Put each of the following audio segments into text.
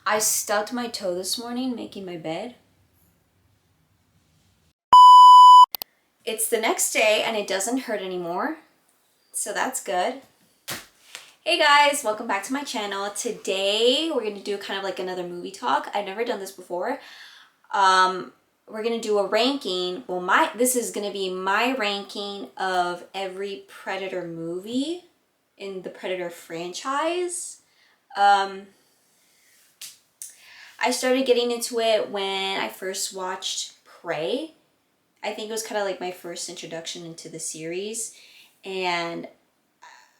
I stubbed my toe this morning making my bed. It's the next day and it doesn't hurt anymore, so that's good. Hey guys, welcome back to my channel. Today we're gonna do kind of like another movie talk. I've never done this before. We're gonna do a ranking. Well, this is gonna be my ranking of every Predator movie in the Predator franchise. I started getting into it when I first watched Prey. I think it was kind of like my first introduction into the series, and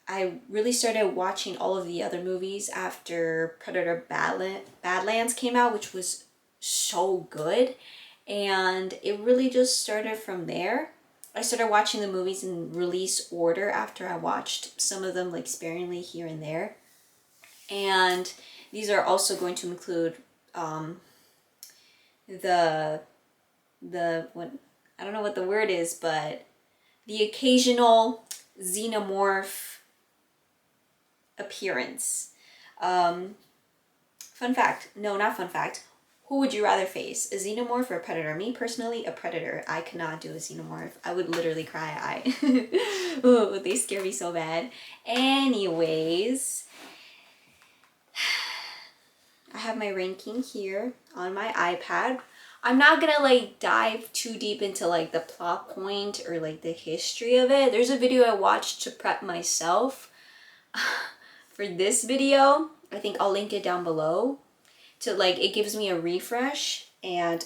I really started watching all of the other movies after Predator Badlands came out, which was so good, and it really just started from there. I started watching the movies in release order after I watched some of them like sparingly here and there, and these are also going to include the what, I don't know what the word is, but the occasional xenomorph appearance. Fun fact, no, not fun fact. Who would you rather face, a xenomorph or a predator? Me personally, a predator. I cannot do a xenomorph. I would literally cry. Ooh, they scare me so bad. Anyways, I have my ranking here on my iPad. I'm not gonna like dive too deep into like the plot point or like the history of it. There's a video I watched to prep myself for this video. I think I'll link it down below. To like, it gives me a refresh, and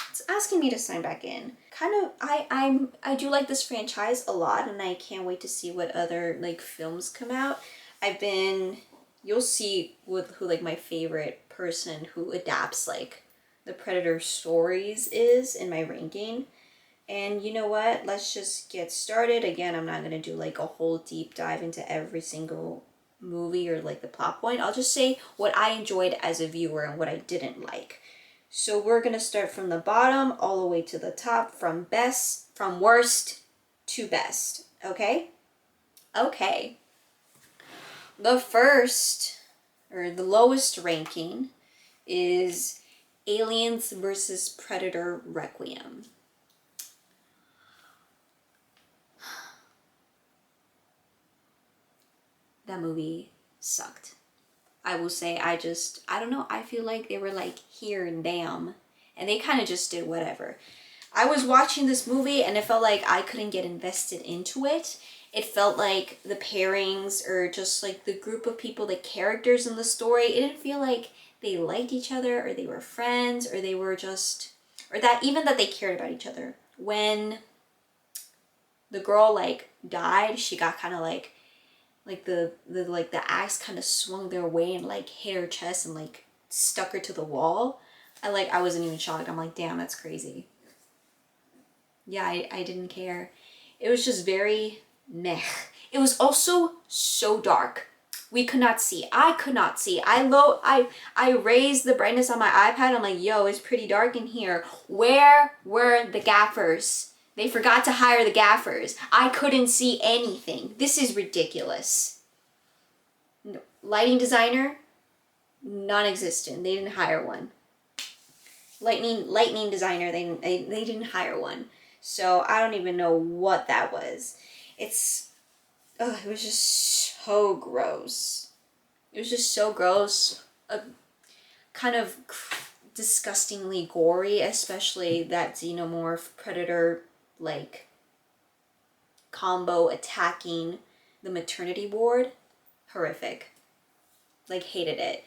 it's asking me to sign back in. Kind of, I do like this franchise a lot, and I can't wait to see what other like films come out. You'll see who like my favorite person who adapts like the Predator stories is in my ranking. And you know what? Let's just get started. Again, I'm not going to do like a whole deep dive into every single movie or like the plot point. I'll just say what I enjoyed as a viewer and what I didn't like. So we're going to start from the bottom all the way to the top, from worst to best. Okay? Okay. The first, or the lowest ranking, is Aliens vs. Predator Requiem. That movie sucked. I will say, I don't know, I feel like they were like here and damn, and they kind of just did whatever. I was watching this movie and it felt like I couldn't get invested into it. It felt like the pairings or just like the group of people, the characters in the story, it didn't feel like they liked each other or they were friends or they were just, or that even that they cared about each other. When the girl like died, she got kind of like the axe kind of swung their way and like hit her chest and like stuck her to the wall. I wasn't even shocked. I'm like, damn, that's crazy. Yeah, I didn't care. It was just very meh. It was also so dark. We could not see. I could not see. I raised the brightness on my iPad. I'm like, yo, it's pretty dark in here. Where were the gaffers? They forgot to hire the gaffers. I couldn't see anything. This is ridiculous. No. Lighting designer, non-existent. They didn't hire one. Lightning designer, they didn't hire one. So I don't even know what that was. It was just so gross. It was just so gross. Kind of disgustingly gory, especially that xenomorph predator like combo attacking the maternity ward. Horrific. Like, hated it.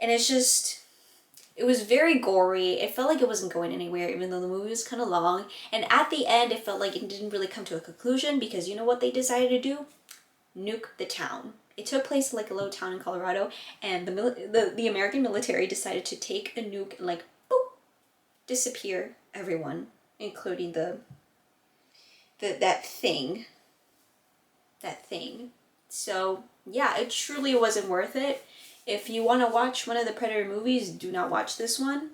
And it was very gory. It felt like it wasn't going anywhere, even though the movie was kind of long. And at the end, it felt like it didn't really come to a conclusion, because you know what they decided to do? Nuke the town. It took place in like a little town in Colorado, and the American military decided to take a nuke and like, boop, disappear everyone, including that thing. So yeah, it truly wasn't worth it. If you want to watch one of the Predator movies, do not watch this one,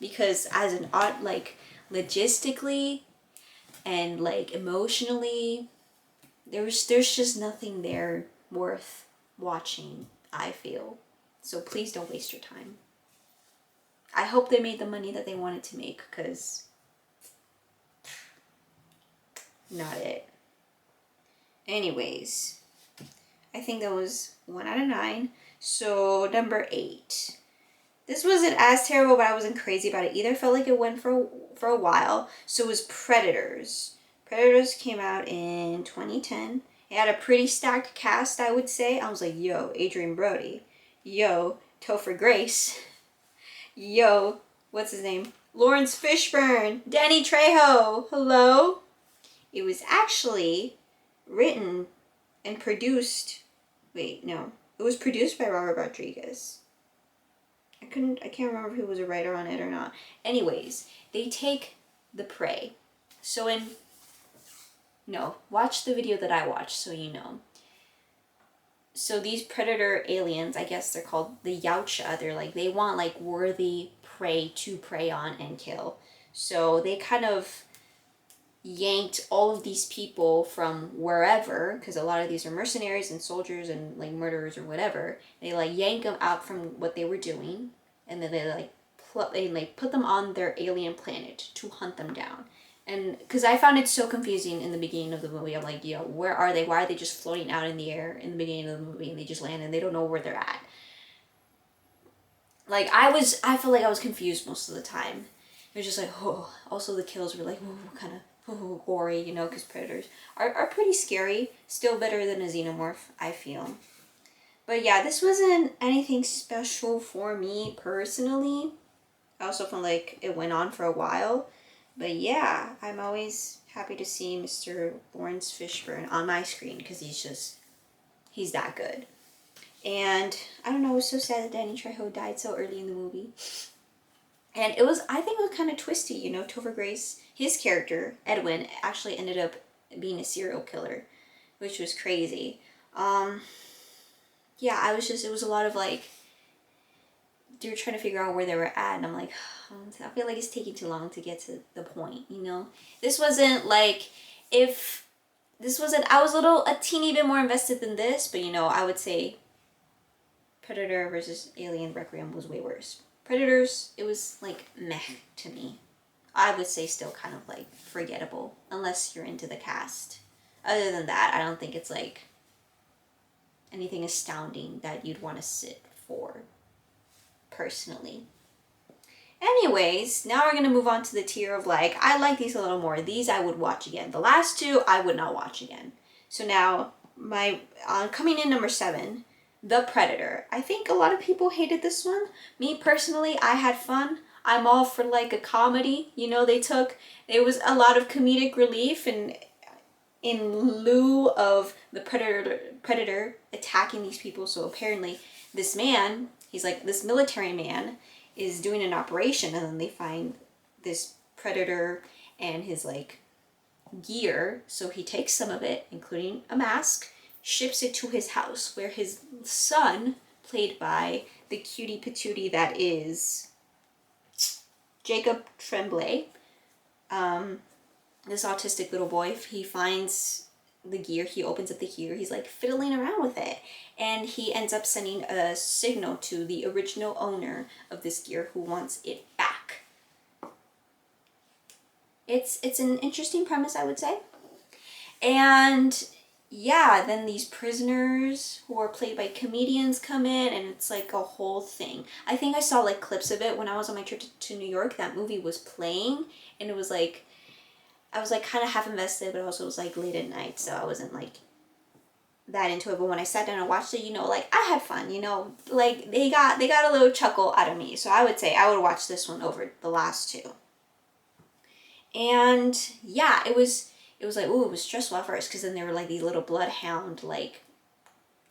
because as an art, like logistically and like emotionally, there's just nothing there worth watching, I feel. So please don't waste your time. I hope they made the money that they wanted to make, because not it. Anyways, I think that was 1 out of 9. So number 8. This wasn't as terrible, but I wasn't crazy about it either. I felt like it went for a while. So it was Predators. Predators came out in 2010. It had a pretty stacked cast, I would say. I was like, yo, Adrian Brody. Yo, Topher Grace. Yo, what's his name? Lawrence Fishburne. Danny Trejo. Hello? It was actually written and produced. Wait, no. It was produced by Robert Rodriguez. I can't remember if he was a writer on it or not. Anyways, they take the prey. So watch the video that I watched so you know. So these predator aliens, I guess they're called the Yautja. They want like worthy prey to prey on and kill. So they kind of yanked all of these people from wherever, because a lot of these are mercenaries and soldiers and like murderers or whatever. They like yank them out from what they were doing, and then they put them on their alien planet to hunt them down. And because I found it so confusing in the beginning of the movie, I'm like, yo, where are they? Why are they just floating out in the air in the beginning of the movie, and they just land and they don't know where they're at? Like I feel like I was confused most of the time. It was just like, oh. Also the kills were like, oh, kind of gory, you know, because predators are pretty scary. Still better than a xenomorph, I feel. But yeah, this wasn't anything special for me personally. I also felt like it went on for a while. But yeah, I'm always happy to see Mr. Lawrence Fishburne on my screen, because he's that good. And I don't know, it was so sad that Danny Trejo died so early in the movie. And I think it was kind of twisty, you know. Topher Grace, his character, Edwin, actually ended up being a serial killer, which was crazy. Yeah, it was a lot of like, they were trying to figure out where they were at, and I'm like, I feel like it's taking too long to get to the point, you know? I was a teeny bit more invested than this, but you know, I would say Predator versus Alien Requiem was way worse. Predators, it was like meh to me. I would say still kind of like forgettable, unless you're into the cast. Other than that, I don't think it's like anything astounding that you'd want to sit for, personally. Anyways, now we're gonna move on to the tier of like, I like these a little more. These I would watch again. The last two I would not watch again. So now, my coming in number 7, The Predator. I think a lot of people hated this one. Me personally, I had fun. I'm all for like a comedy. You know, there was a lot of comedic relief, and in lieu of the predator attacking these people. So apparently this man, he's like this military man, is doing an operation, and then they find this predator and his like gear. So he takes some of it, including a mask, ships it to his house, where his son, played by the cutie patootie that is Jacob Tremblay, this autistic little boy, he finds the gear, he opens up the gear, he's like fiddling around with it, and he ends up sending a signal to the original owner of this gear, who wants it back. It's an interesting premise, I would say. And yeah, then these prisoners who are played by comedians come in, and it's like a whole thing. I think I saw like clips of it when I was on my trip to New York. That movie was playing, and it was like, I was like kind of half invested, but also it was like late at night, so I wasn't like that into it. But when I sat down and watched it, you know, like I had fun, you know, like they got a little chuckle out of me. So I would say I would watch this one over the last two. And yeah, it was like, ooh, it was stressful at first, because then there were like these little bloodhound like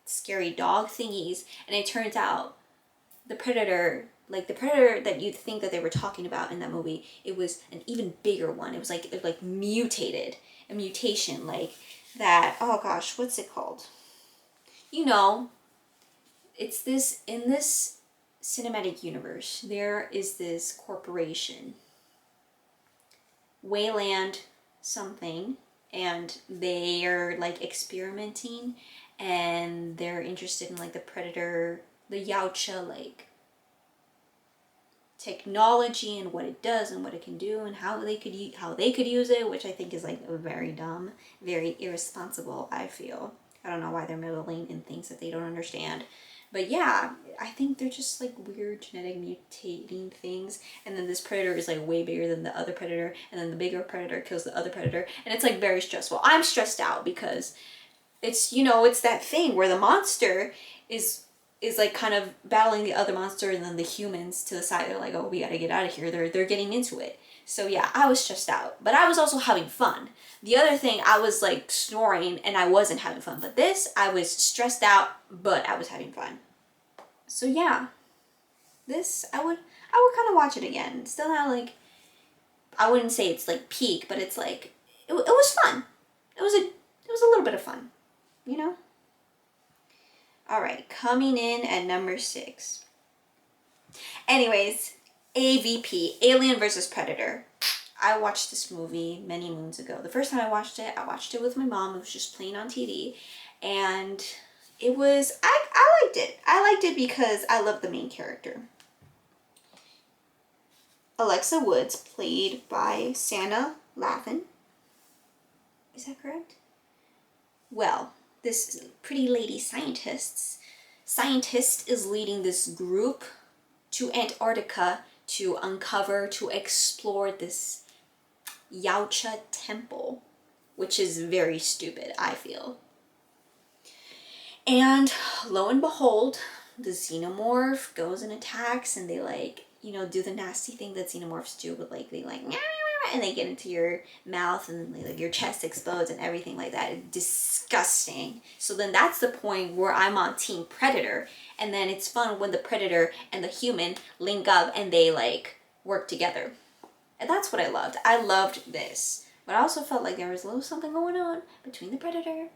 scary dog thingies, and it turns out the predator that you'd think that they were talking about in that movie, it was an even bigger one. It was like mutated, a mutation like that. Oh gosh, what's it called? You know, it's this, in this cinematic universe, there is this corporation, Wayland something, and they are like experimenting, and they're interested in like the predator, the Yautja, like technology and what it does and what it can do and how they could use it, which I think is like very dumb, very irresponsible. I feel, I don't know why they're meddling in things that they don't understand. But yeah, I think they're just like weird genetic mutating things. And then this predator is like way bigger than the other predator. And then the bigger predator kills the other predator. And it's like very stressful. I'm stressed out because it's, you know, it's that thing where the monster is like kind of battling the other monster, and then the humans to the side, they're like, oh, we gotta get out of here. They're getting into it. So yeah, I was stressed out. But I was also having fun. The other thing, I was like snoring and I wasn't having fun. But this, I was stressed out, but I was having fun. So yeah, this, I would kind of watch it again. Still not like, I wouldn't say it's like peak, but it's like, it was fun. It was a little bit of fun, you know? All right, coming in at number 6. Anyways, AVP, Alien versus Predator. I watched this movie many moons ago. The first time I watched it with my mom. It was just playing on TV. And it was, I liked it. I liked it because I love the main character. Alexa Woods, played by Sanaa Lathan. Is that correct? Well, this pretty lady scientist is leading this group to Antarctica to uncover, to explore this Yautja temple, which is very stupid, I feel. And lo and behold, the xenomorph goes and attacks, and they like, you know, do the nasty thing that xenomorphs do, but like they like, and they get into your mouth, and then like your chest explodes and everything like that. It's disgusting. So then that's the point where I'm on Team Predator, and then it's fun when the Predator and the human link up and they like work together. And that's what I loved. I loved this. But I also felt like there was a little something going on between the Predator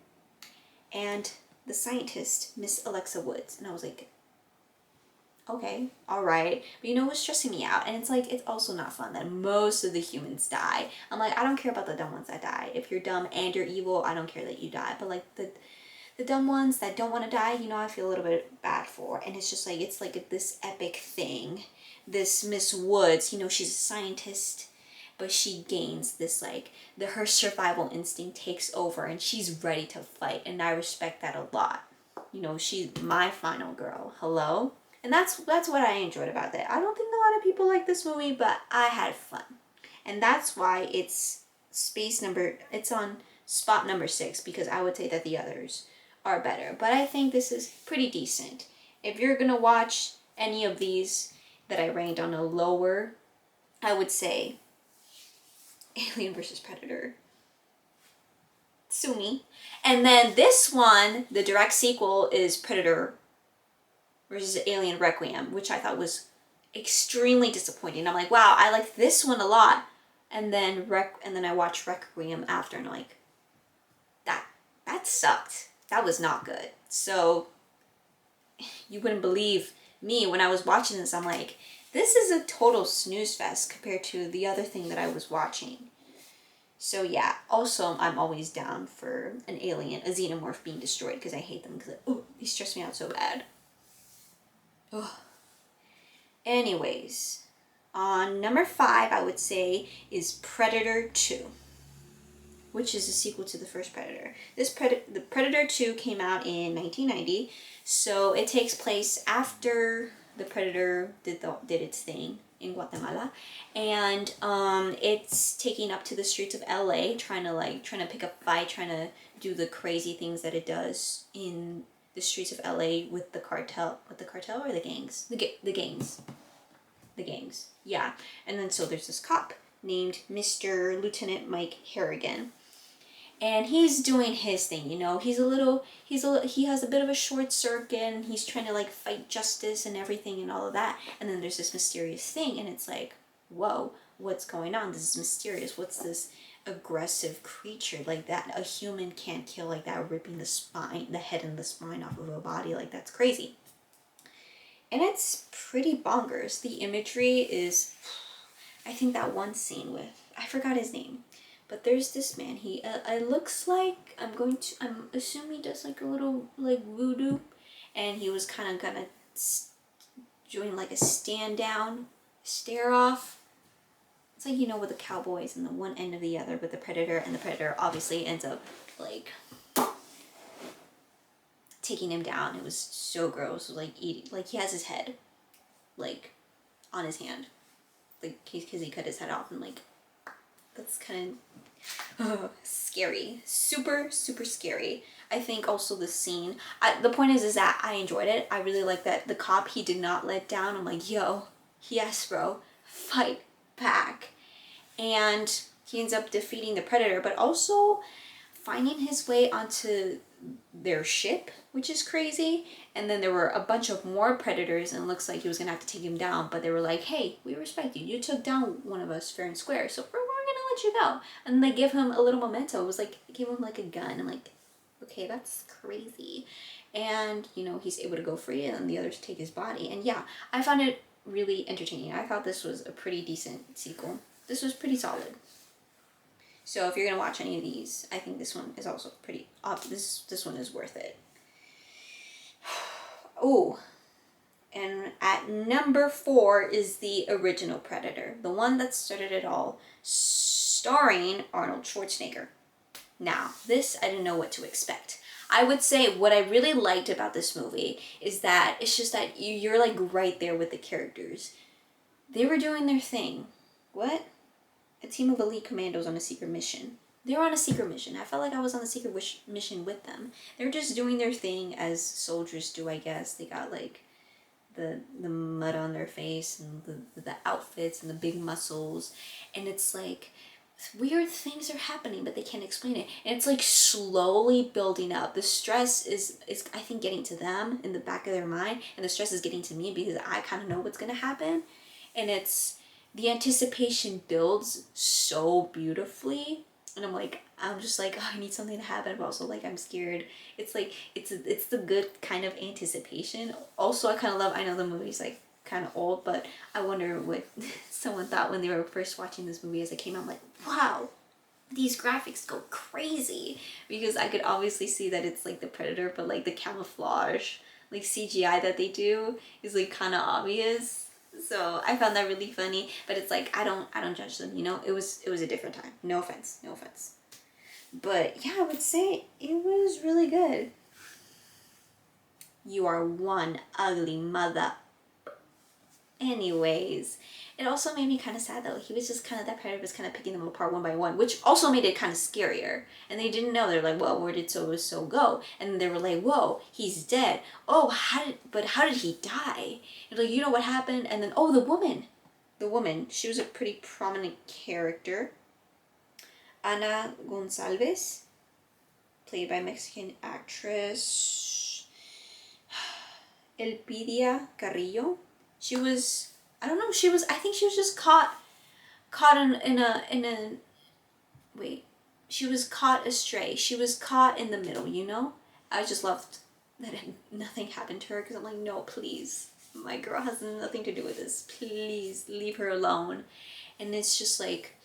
and the scientist, Miss Alexa Woods. And I was like, okay, all right. But you know what's stressing me out? And it's like, it's also not fun that most of the humans die. I'm like, I don't care about the dumb ones that die. If you're dumb and you're evil, I don't care that you die. But like the dumb ones that don't want to die, you know, I feel a little bit bad for. And it's just like, it's like this epic thing. This Miss Woods, you know, she's a scientist, but she gains this like, her survival instinct takes over and she's ready to fight. And I respect that a lot. You know, she's my final girl. Hello? And that's what I enjoyed about that. I don't think a lot of people like this movie, but I had fun. And that's why it's on spot number 6, because I would say that the others are better. But I think this is pretty decent. If you're gonna watch any of these that I ranked on a lower, I would say Alien versus Predator. Sue me. And then this one, the direct sequel, is Predator versus Alien Requiem, which I thought was extremely disappointing. I'm like, wow, I liked this one a lot. And then I watched Requiem after, and I'm like, that sucked. That was not good. So you wouldn't believe me when I was watching this. I'm like, this is a total snooze fest compared to the other thing that I was watching. So yeah, also I'm always down for an alien, a xenomorph being destroyed, because I hate them, because they stress me out so bad. Ugh. Anyways, on number 5, I would say, is Predator 2, which is a sequel to the first Predator. The Predator 2 came out in 1990, so it takes place after the Predator did its thing in Guatemala, and it's taking up to the streets of LA, trying to pick a fight, trying to do the crazy things that it does in the streets of LA with the cartel or the gangs? The gangs. Yeah. And then so there's this cop named Mr. Lieutenant Mike Harrigan. And he's doing his thing, you know. He has a bit of a short circuit, and he's trying to like fight justice and everything and all of that. And then there's this mysterious thing, and it's like, whoa, what's going on? This is mysterious. What's this aggressive creature like that a human can't kill like that, ripping the head and the spine off of a body? Like, that's crazy. And it's pretty bonkers. The imagery is, I think that one scene with, I forgot his name, but there's this man, he it looks like, I'm assuming he does like a little like voodoo, and he was kind of gonna doing like a stand down stare off. It's like, you know, with the cowboys and the one end of the other with the predator, and the predator obviously ends up like taking him down. It was so gross. It was like eating, like he has his head like on his hand, like because he cut his head off, and like that's kind of scary, super super scary. I think also the scene, the point is that I enjoyed it. I really like that the cop, he did not let down. I'm like, yo, yes bro, fight back. And he ends up defeating the predator, but also finding his way onto their ship, which is crazy. And then there were a bunch of more predators, and it looks like he was gonna have to take him down, but they were like, hey, we respect you, you took down one of us fair and square, so we're gonna let you go. And they give him a little memento. It was like, they gave him like a gun. I'm like, okay, that's crazy. And you know, he's able to go free, and the others take his body. And yeah, I found it really entertaining. I thought this was a pretty decent sequel. This was pretty solid. So if you're gonna watch any of these, I think this one is also pretty this one is worth it. Oh, and at number 4 is the original Predator, the one that started it all, starring Arnold Schwarzenegger. Now, this I didn't know what to expect. I would say what I really liked about this movie is that it's just that you're like right there with the characters. They were doing their thing. What? A team of elite commandos on a secret mission. They were on a secret mission. I felt like I was on a secret mission with them. They were just doing their thing as soldiers do, I guess. They got like the mud on their face, and the outfits and the big muscles. And it's like weird things are happening, but they can't explain it. And it's like slowly building up. The stress is I think getting to them in the back of their mind, and the stress is getting to me because I kind of know what's going to happen. And it's the anticipation builds so beautifully, and I'm just like, oh, I need something to happen, but also like I'm scared. It's like it's the good kind of anticipation. Also, I kind of love, I know the movie's like kind of old, but I wonder what someone thought when they were first watching this movie as it came out. I'm like, wow, these graphics go crazy, because I could obviously see that it's like the Predator, but like the camouflage, like CGI that they do is like kind of obvious. So I found that really funny, but it's like I don't judge them, you know. It was a different time. No offense. But yeah, I would say it was really good. You are one ugly mother. Anyways, it also made me kind of sad though. He was just kind of, that predator was kind of picking them apart one by one, which also made it kind of scarier. And they didn't know. They're like, well, where did so go? And they were like, whoa, he's dead. Oh, how did he die? And like, you know what happened? And then, oh, the woman, she was a pretty prominent character. Ana Gonzalez, played by Mexican actress Elpidia Carrillo. She was, I don't know, I think she was just caught in a, wait, she was caught astray. She was caught in the middle, you know? I just loved that nothing happened to her, because I'm like, no, please. My girl has nothing to do with this. Please leave her alone. And it's just like,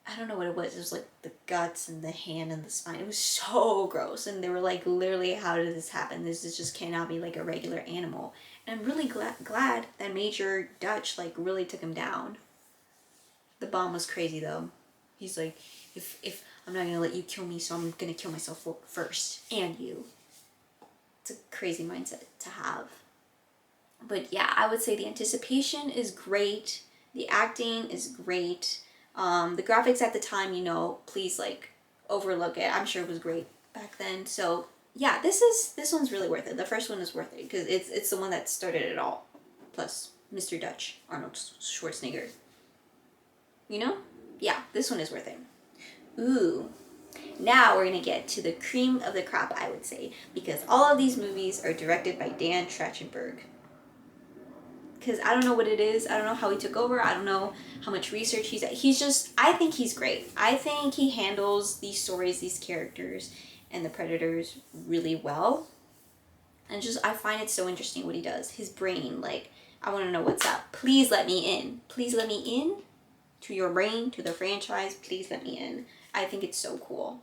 I don't know what it was. It was like the guts and the hand and the spine. It was so gross. And they were like, literally, how did this happen? This just cannot be like a regular animal. And I'm really glad that Major Dutch like really took him down. The bomb was crazy though. He's like, if I'm not gonna let you kill me, so I'm gonna kill myself first, and you. It's a crazy mindset to have. But yeah, I would say the anticipation is great. The acting is great. The graphics at the time, you know, please like overlook it. I'm sure it was great back then. So yeah, this one's really worth it. The first one is worth it because it's the one that started it all. Plus Mr. Dutch, Arnold Schwarzenegger. You know? Yeah, this one is worth it. Ooh. Now we're gonna get to the cream of the crop, I would say, because all of these movies are directed by Dan Trachtenberg. Because I don't know what it is. I don't know how he took over. I don't know how much research he's just, I think he's great. I think he handles these stories, these characters, and the Predators really well. And just, I find it so interesting what he does. His brain, like, I want to know what's up. Please let me in. Please let me in to your brain, to the franchise. Please let me in. I think it's so cool.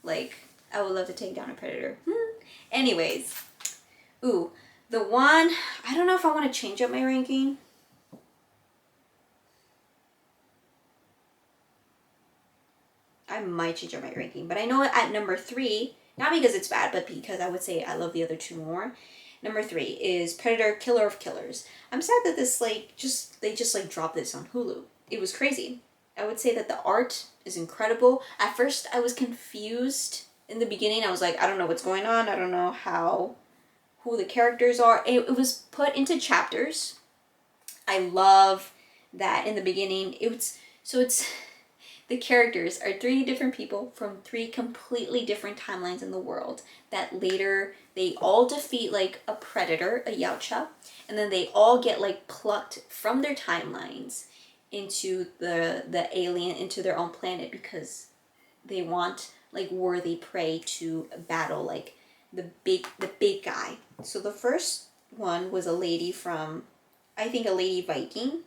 Like, I would love to take down a Predator. Anyways. Ooh. The one, I don't know if I want to change up my ranking. I might change up my ranking, but I know at number 3, not because it's bad, but because I would say I love the other 2 more. Number 3 is Predator: Killer of Killers. I'm sad that this they just like dropped this on Hulu. It was crazy. I would say that the art is incredible. At first I was confused in the beginning. I was like, I don't know what's going on. I don't know who the characters are. It was put into chapters. I love that in the beginning. It's the characters are 3 different people from 3 completely different timelines in the world that later they all defeat like a predator, a Yautja, and then they all get like plucked from their timelines into the alien, into their own planet, because they want like worthy prey to battle like the big guy. So the first one was a lady from, I think, a lady Viking.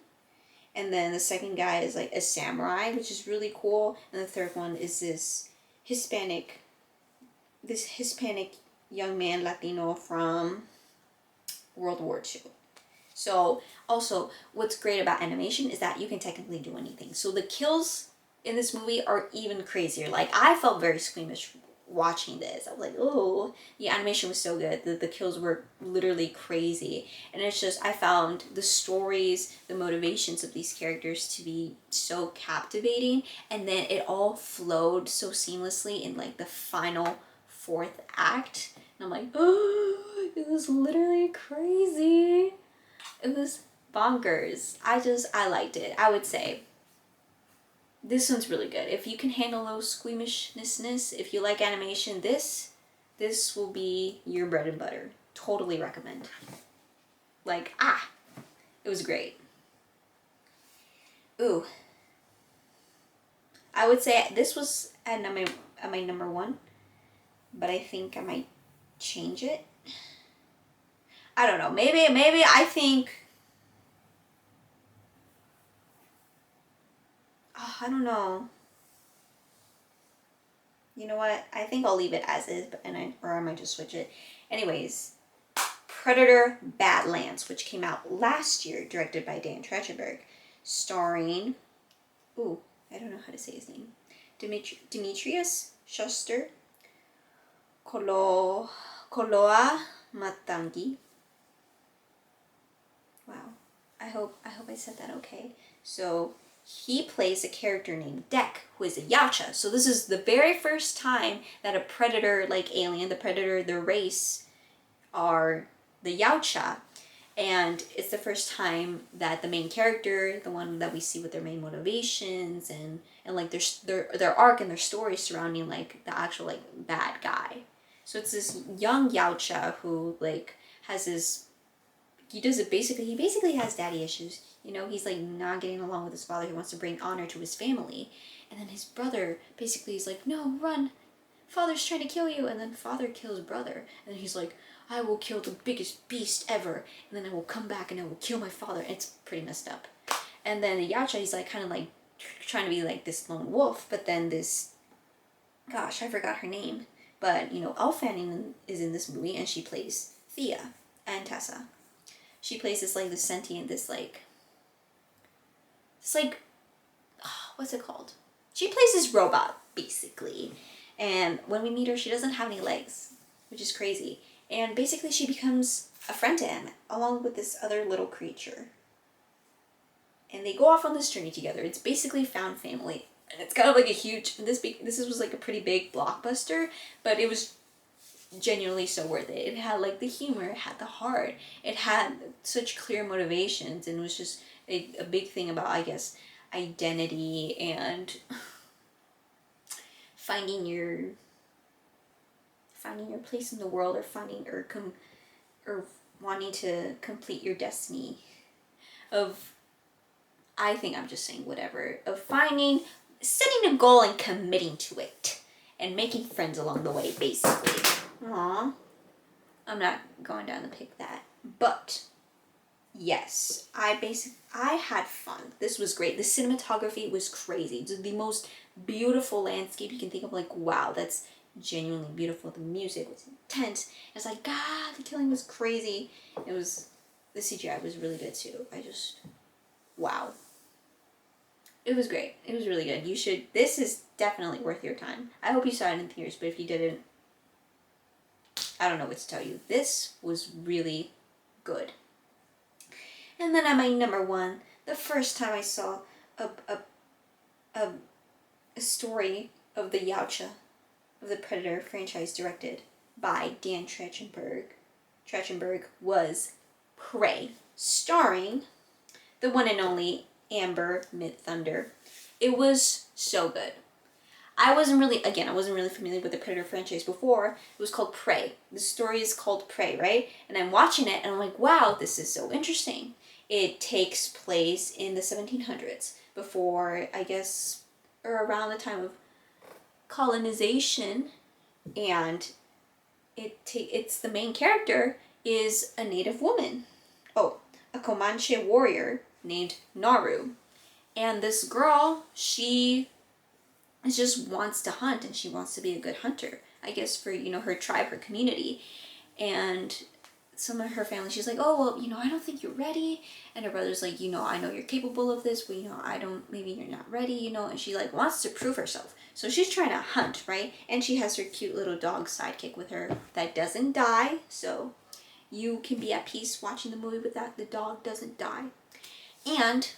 And then the second guy is like a samurai, which is really cool. And the third one is this Hispanic young man, Latino, from World War II. So also what's great about animation is that you can technically do anything. So the kills in this movie are even crazier. Like, I felt very squeamish watching this. I was like, oh, the animation was so good. The kills were literally crazy. And it's just, I found the stories, the motivations of these characters to be so captivating. And then it all flowed so seamlessly in like the final 4th act. And I'm like, oh, it was literally crazy. It was bonkers. I liked it. I would say this one's really good. If you can handle those squeamishness, if you like animation, this will be your bread and butter. Totally recommend. Like, it was great. Ooh. I would say this was at my number 1, but I think I might change it. I don't know. Maybe I think, I don't know. You know what? I think I'll leave it as is, or I might just switch it. Anyways, Predator: Badlands, which came out last year, directed by Dan Trachtenberg, starring, I don't know how to say his name, Demetrius Schuster, Koloa Matangi. Wow, I hope I said that okay. So he plays a character named Dek, who is a Yautja. So this is the very first time that a predator, like alien, the predator, the race, are the Yautja. And it's the first time that the main character, the one that we see with their main motivations and like their arc and their story surrounding like the actual like bad guy. So it's this young Yautja who like has this, he basically has daddy issues. You know, he's like not getting along with his father. He wants to bring honor to his family. And then his brother basically is like, no, run. Father's trying to kill you. And then father kills brother. And he's like, I will kill the biggest beast ever. And then I will come back and I will kill my father. And it's pretty messed up. And then the Yautja, he's like kind of like trying to be like this lone wolf. But then this, gosh, I forgot her name. But, you know, Elle Fanning is in this movie and she plays Thea and Tessa. She plays this like this sentient, what's it called? She plays this robot, basically. And when we meet her, she doesn't have any legs, which is crazy. And basically she becomes a friend to him, along with this other little creature. And they go off on this journey together. It's basically found family. And it's kind of like a huge, this was like a pretty big blockbuster, but it was genuinely so worth it. It had like the humor, it had the heart, it had such clear motivations, and it was just a big thing about, I guess, identity and finding your place in the world, or wanting to complete your destiny of, I think I'm just saying whatever, of setting a goal and committing to it and making friends along the way, basically. Aww. I'm not going down to pick that. But yes, I had fun. This was great. The cinematography was crazy. It's the most beautiful landscape you can think of. Like, wow, that's genuinely beautiful. The music was intense. It's like, God, the killing was crazy. The CGI was really good too. Wow. It was great. It was really good. You should, this is definitely worth your time. I hope you saw it in theaters, but if you didn't, I don't know what to tell you. This was really good. And then at my number one, the first time I saw a story of the Yautja, of the Predator franchise directed by Dan Trachtenberg. Trachtenberg was Prey, starring the one and only Amber Midthunder. It was so good. I wasn't really familiar with the Predator franchise before. It was called Prey. The story is called Prey, right? And I'm watching it and I'm like, wow, this is so interesting. It takes place in the 1700s, before, I guess, or around the time of colonization, and it's the main character is a native woman. Oh, a Comanche warrior named Naru. And this girl, she just wants to hunt, and she wants to be a good hunter, I guess, for, her tribe, her community. And some of her family, she's like, oh, well, I don't think you're ready. And her brother's like, I know you're capable of this, but, maybe you're not ready, and she, like, wants to prove herself. So she's trying to hunt, right? And she has her cute little dog sidekick with her that doesn't die, so you can be at peace watching the movie with that. The dog doesn't die. And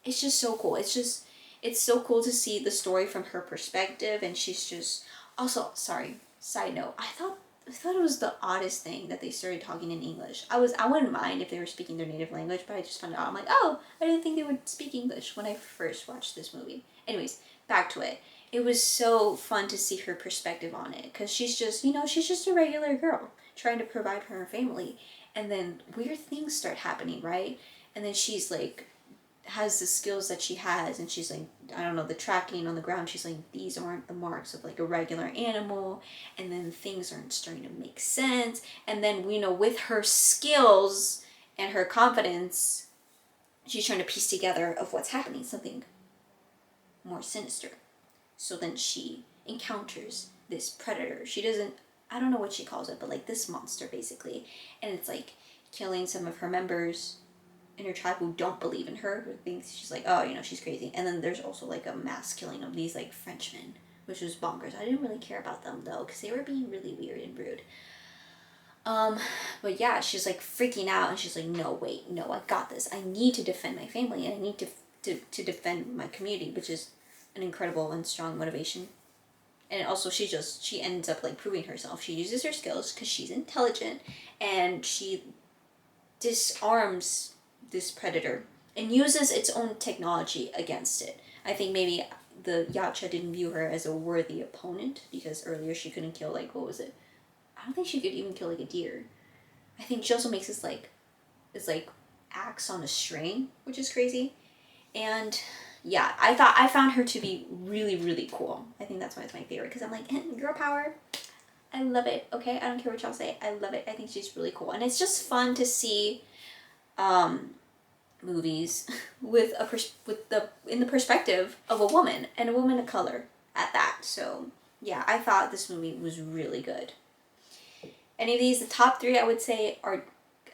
it's just so cool. It's so cool to see the story from her perspective, and she's just, also, sorry, side note, I thought it was the oddest thing that they started talking in English. I wouldn't mind if they were speaking their native language, but I just found out, I'm like, oh, I didn't think they would speak English when I first watched this movie. Anyways, back to it. It was so fun to see her perspective on it, because she's just, she's just a regular girl trying to provide for her family, and then weird things start happening, right? And then she's like, has the skills that she has, and she's like, I don't know, the tracking on the ground, she's like, these aren't the marks of like a regular animal, and then things aren't starting to make sense, and then with her skills and her confidence, she's trying to piece together of what's happening, something more sinister. So then she encounters this predator. She doesn't, I don't know what she calls it, but like this monster basically, and it's like killing some of her members in her tribe who don't believe in her, who thinks she's like, oh, she's crazy. And then there's also like a mass killing of these like Frenchmen, which was bonkers. I didn't really care about them though, because they were being really weird and rude. But yeah, she's like freaking out, and she's like, no, wait, no, I got this. I need to defend my family, and I need to defend my community, which is an incredible and strong motivation. And also she ends up like proving herself. She uses her skills because she's intelligent, and she disarms this predator and uses its own technology against it. I think maybe the Yautja didn't view her as a worthy opponent, because earlier she couldn't kill, like, what was it? I don't think she could even kill like a deer. I think she also makes this like axe on a string, which is crazy. And yeah, I found her to be really, really cool. I think that's why it's my favorite, because I'm like, girl power. I love it. Okay, I don't care what y'all say. I love it. I think she's really cool, and it's just fun to see movies with in the perspective of a woman, and a woman of color at that. So yeah, I thought this movie was really good. Any of these, the top three, I would say, are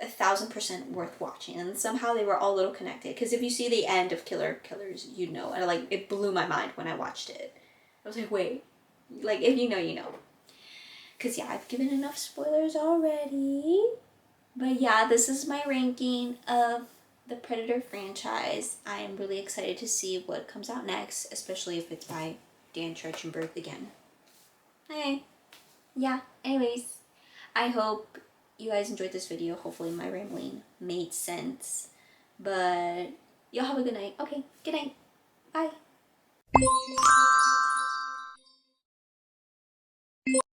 1,000% worth watching, and somehow they were all a little connected, because if you see the end of Killers, you'd know. And like, it blew my mind when I watched it. I was like, wait, like, if you know, you know. Because yeah, I've given enough spoilers already. But yeah, this is my ranking of the Predator franchise. I am really excited to see what comes out next, especially if it's by Dan Trachtenberg again. Hey, yeah, anyways, I hope you guys enjoyed this video. Hopefully my rambling made sense. But y'all have a good night. Okay, good night. Bye.